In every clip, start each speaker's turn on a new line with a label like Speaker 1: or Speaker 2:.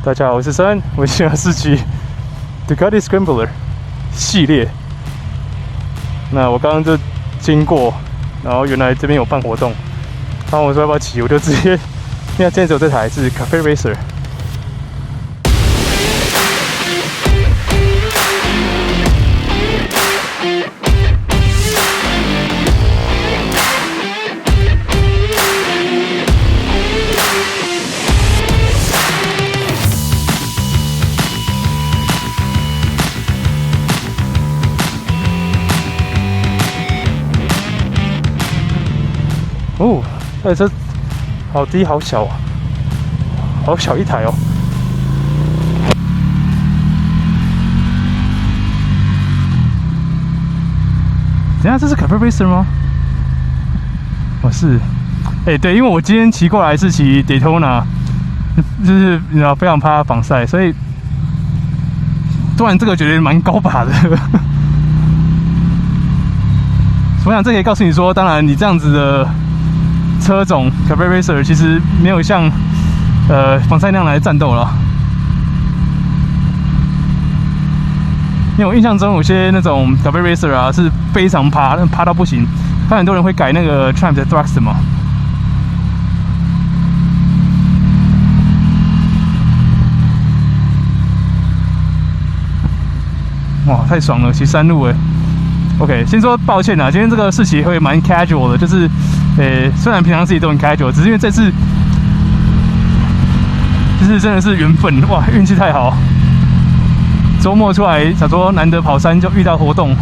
Speaker 1: 大家好，我是森，我现在是骑 Ducati Scrambler 系列。那我刚刚就经过，然后原来这边有办活动，然后我说要不要骑，我就直接，因为今天只有这台是 Cafe Racer。哦，这车好低好小啊，好小一台哦。等一下，这是 Cafe Racer 吗？哦，是。对，因为我今天骑过来是骑 Daytona， 就是你知道非常怕防晒，所以突然这个觉得蛮高把的。我想这可以告诉你说，当然你这样子的车种 Cafe Racer 其实没有像防晒那样来战斗了，因为我印象中有些那种 Cafe Racer 啊是非常趴到不行，看很多人会改那个 Triumph 的 Thruxton 嘛。哇，太爽了，骑山路哎。OK， 先说抱歉啊，今天这个试骑会蛮 casual 的，就是，虽然平常自己都很 casual， 只是因为这次，就是真的是缘分，哇，运气太好，周末出来想说难得跑山就遇到活动。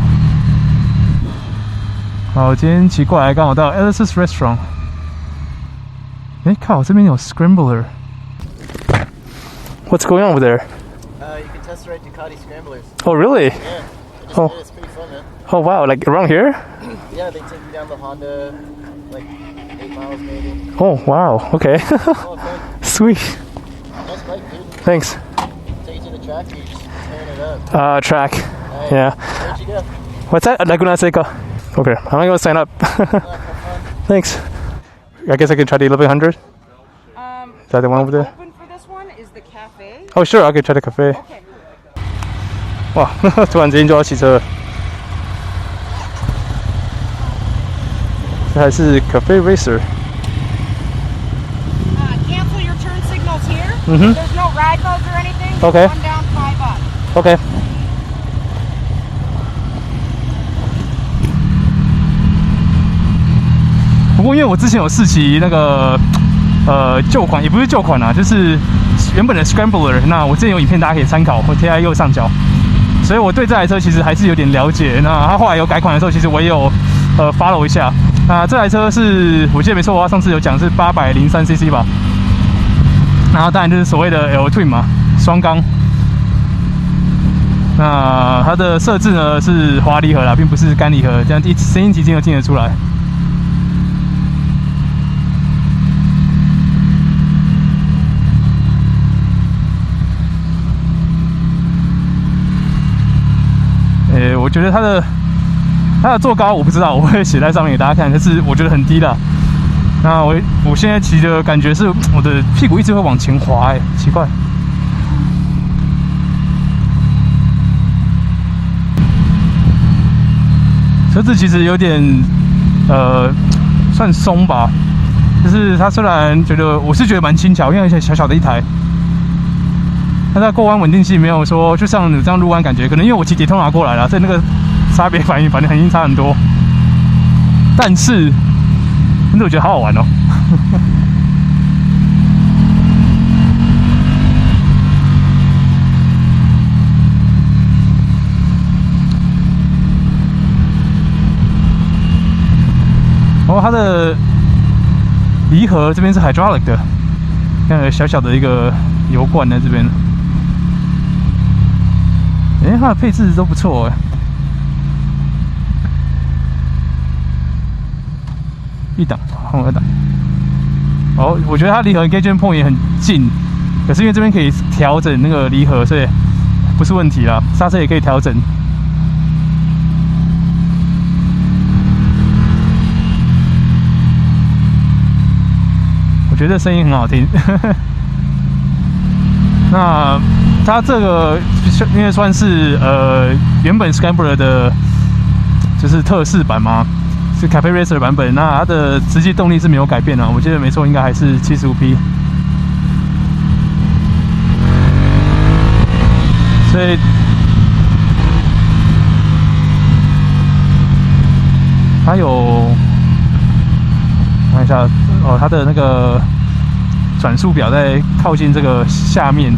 Speaker 1: 好，今天骑过来刚好到 Alice's Restaurant， 靠，这边有 Scrambler。What's going on over there?
Speaker 2: You can test ride Ducati Scramblers.
Speaker 1: Oh, really?
Speaker 2: Yeah.
Speaker 1: Oh.
Speaker 2: It's pretty fun, man.
Speaker 1: Oh, wow, like around here?
Speaker 2: Yeah, they take you down the Honda, like 8 miles maybe.
Speaker 1: Oh, wow, okay.
Speaker 2: Oh, fun.
Speaker 1: Sweet.
Speaker 2: Nice bike, dude.
Speaker 1: Thanks.
Speaker 2: Take you to the track, you're just tearing it up.
Speaker 1: Track.
Speaker 2: Nice.
Speaker 1: Yeah.
Speaker 2: Where'd you go?
Speaker 1: What's that? Laguna Seca. Okay, I'm gonna sign up.
Speaker 2: Have fun.
Speaker 1: Thanks. I guess I can try the 1100. Is that the one over there?
Speaker 3: Open for this one is the cafe.
Speaker 1: Oh, sure, I can try the cafe.
Speaker 3: Okay.
Speaker 1: 哇，突然之间就要骑车了。这还是 Cafe Racer。Cancel
Speaker 3: your turn signals here.
Speaker 1: Mhm.
Speaker 3: There's no ride modes or anything.
Speaker 1: Okay.
Speaker 3: One down, 5 up.
Speaker 1: OK。不过因为我之前有试骑那个旧款，也不是旧款啦，就是原本的 Scrambler。那我之前有影片大家可以参考，我贴在右上角。所以我对这台车其实还是有点了解。那它后来有改款的时候，其实我也有follow 一下。那这台车是我记得没错，我上次有讲是803cc 吧。然后当然就是所谓的 L Twin 嘛，双缸。那它的设置呢是滑离合啦，并不是干离合，这样声音其实都听得出来。我觉得它的坐高我不知道，我会写在上面给大家看，但是我觉得很低的。那我现在骑的感觉是我的屁股一直会往前滑，奇怪。车子其实有点算松吧，就是它虽然我是觉得蛮轻巧，因为小小的一台。但它过弯稳定性没有说就像你这样入弯感觉，可能因为我骑Daytona过来了，所以那个差别反应反正已经差很多。但是我觉得好好玩哦。哦，它的离合这边是 hydraulic 的，看小小的一个油罐在这边。它的配置都不错一档换2档。哦，我觉得它离合 engagement point 也很近，可是因为这边可以调整那个离合，所以不是问题啦。刹车也可以调整。我觉得声音很好听。那它这个因为算是原本 Scrambler 的，就是特仕版嘛，是 Cafe Racer 版本。那它的实际动力是没有改变啊，我记得没错，应该还是75匹。所以它有看一下哦，它的那个转速表在靠近这个下面，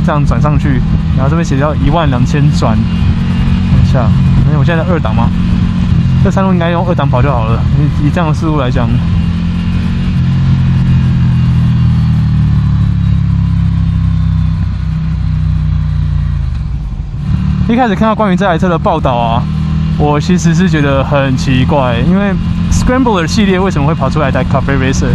Speaker 1: 这样转上去，然后这边写到12000转。看一下，因为我现在在2档嘛，这山路应该用2档跑就好了。以这样的速度来讲，一开始看到关于这台车的报道啊，我其实是觉得很奇怪，因为 Scrambler 系列为什么会跑出来一台 Cafe Racer？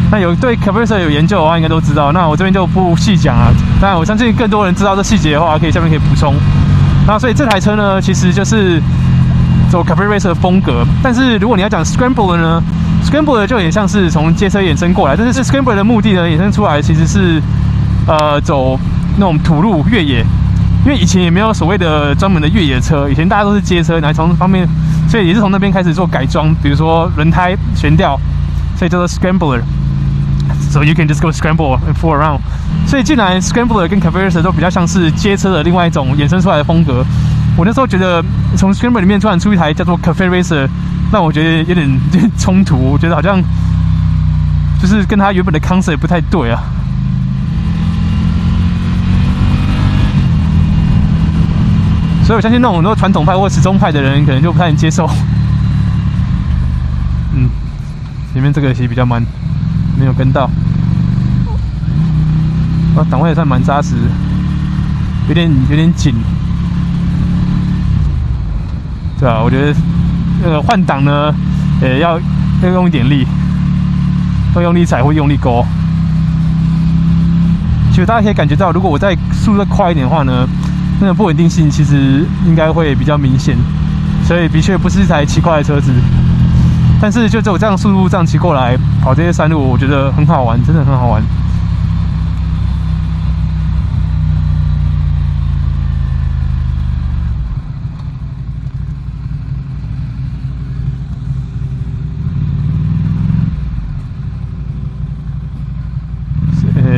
Speaker 1: 那有对 Cafe Racer 有研究的话，应该都知道。那我这边就不细讲啊。当然，我相信更多人知道这细节的话，下面可以补充。那所以这台车呢，其实就是走 Cafe Racer 的风格。但是如果你要讲 Scrambler 呢 ，Scrambler 就有点像是从街车衍生过来，但是 Scrambler 的目的呢，衍生出来其实是走那种土路越野。因为以前也没有所谓的专门的越野车，以前大家都是街车，然后从方面，所以也是从那边开始做改装，比如说轮胎、悬吊，所以叫做 Scrambler。So you can just go scramble and fool around。所以既然 Scrambler 跟 Cafe Racer 都比较像是街车的另外一种衍生出来的风格，我那时候觉得从 Scrambler 里面突然出一台叫做 Cafe Racer， 让我觉得有点冲突，我觉得好像就是跟它原本的 concept 不太对啊。所以我相信那种很多传统派或始终派的人，可能就不太能接受。前面这个其实比较慢，没有跟到。档位也算蛮扎实，有点紧。对啊，我觉得那个换挡呢，要用一点力，要用力踩或用力勾。其实大家可以感觉到，如果我再速度再快一点的话呢，那个不稳定性其实应该会比较明显，所以的确不是一台骑快的车子。但是就只有这样速度这样骑过来跑这些山路，我觉得很好玩，真的很好玩。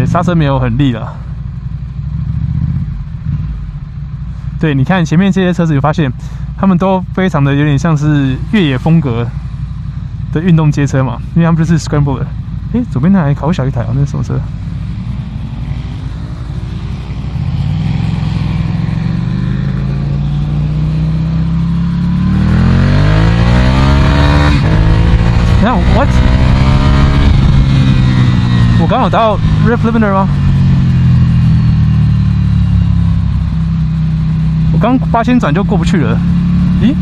Speaker 1: 刹车没有很力了。对，你看前面这些车子，有发现他们都非常的有点像是越野风格的运动街车嘛，因为他们就是 Scrambler。左边那台好小一台哦，那是什么车？你看 what？ 我刚有达到 rev limiter 吗？我刚8000转就过不去了，咦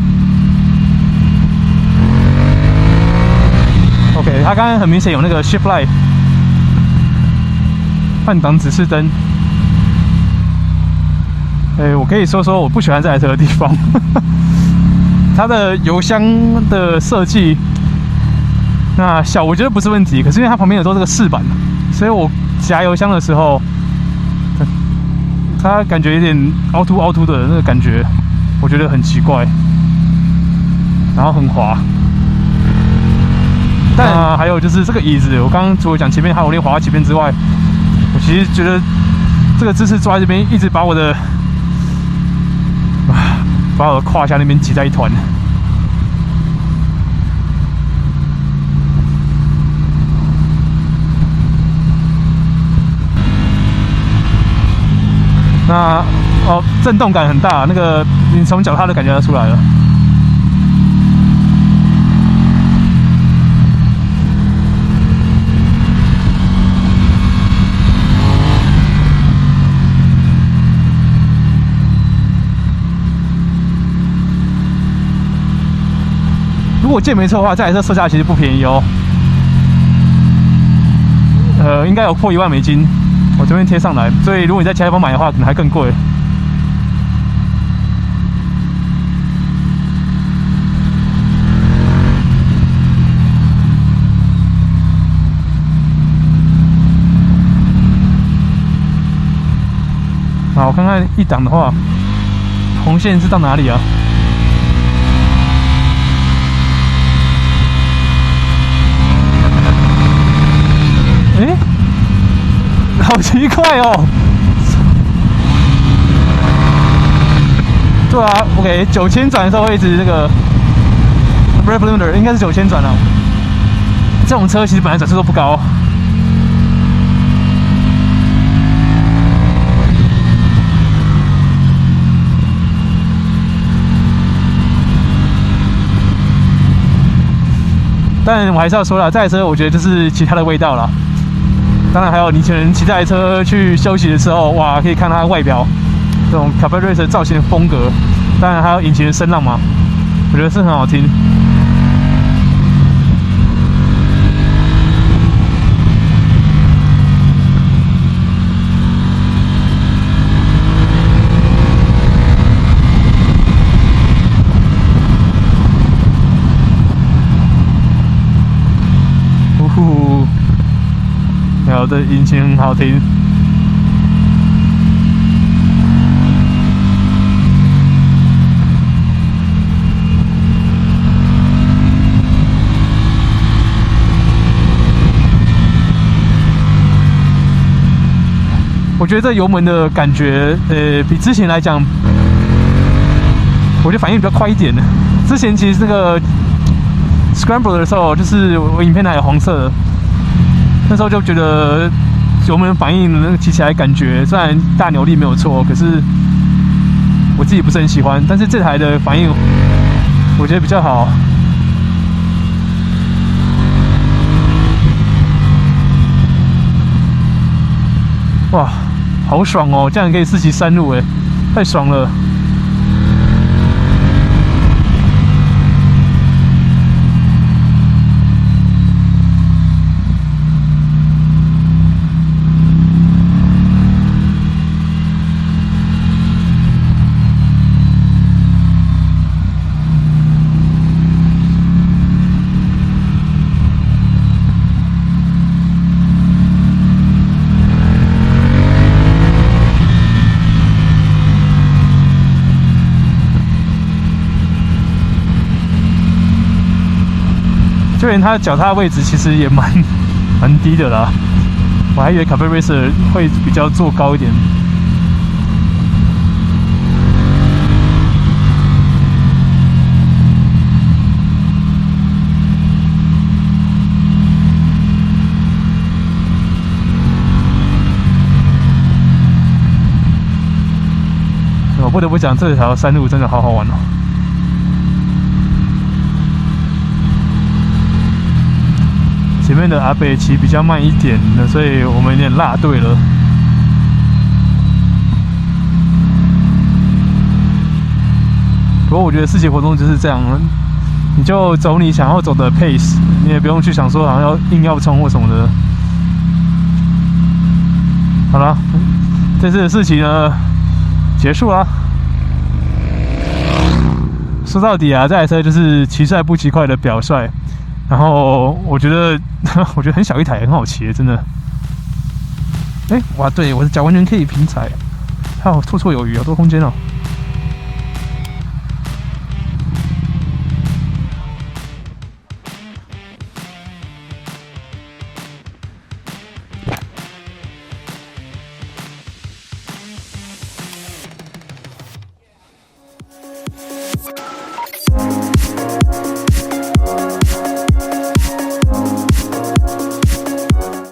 Speaker 1: ？OK， 它刚刚很明显有那个 shift light 换挡指示灯。我可以说说我不喜欢这台车的地方，它的油箱的设计，那小我觉得不是问题，可是因为它旁边有做这个饰板，所以我夹油箱的时候，它感觉有点凹凸的那个感觉，我觉得很奇怪，然后很滑。但还有就是这个椅子，我刚刚除了讲前面还有点滑到前面之外，我其实觉得这个姿势坐在这边，一直把我的胯下那边挤在一团。那震动感很大，那个你从脚踏都感觉得出来了。如果记得没错的话，这台车售价其实不便宜哦。应该有破1万美金。我这边贴上来，所以如果你在其他地方买的话，可能还更贵。看看一档的话，红线是到哪里啊？哎，好奇怪哦。对啊 ，OK， 9000转的时候会一直那个 brake fluid 应该是9000转了。这种车其实本来转速都不高。但我还是要说了，这台车我觉得就是其他的味道啦。当然还有你可能骑这台车去休息的时候，哇，可以看它的外表，这种 Cafe Racer 造型的风格。当然还有引擎的声浪嘛，我觉得是很好听。我的引擎很好听。我觉得这油门的感觉，比之前来讲，我觉得反应比较快一点。之前其实那个 Scrambler 的时候，就是我影片还有黄色的。那时候就觉得油门反应那个骑起来感觉，虽然大扭力没有错，可是我自己不是很喜欢。但是这台的反应我觉得比较好。哇，好爽哦！这样可以4骑3路，哎，太爽了。就连它的脚踏位置其实也蛮低的啦，我还以为 Cafe Racer 会比较坐高一点。我不得不讲，这条山路真的好好玩哦。前面的阿北骑比较慢一点的，所以我们有点落队了。不过我觉得4骑活动就是这样，你就走你想要走的 pace， 你也不用去想说好像硬要冲或什么的。好了，这次的4骑呢结束了。说到底啊，这台车就是骑帅不骑快的表率。然后我觉得很小一台，很好骑，真的。哇，对，我的脚完全可以平踩，还有绰绰有余，好多空间哦。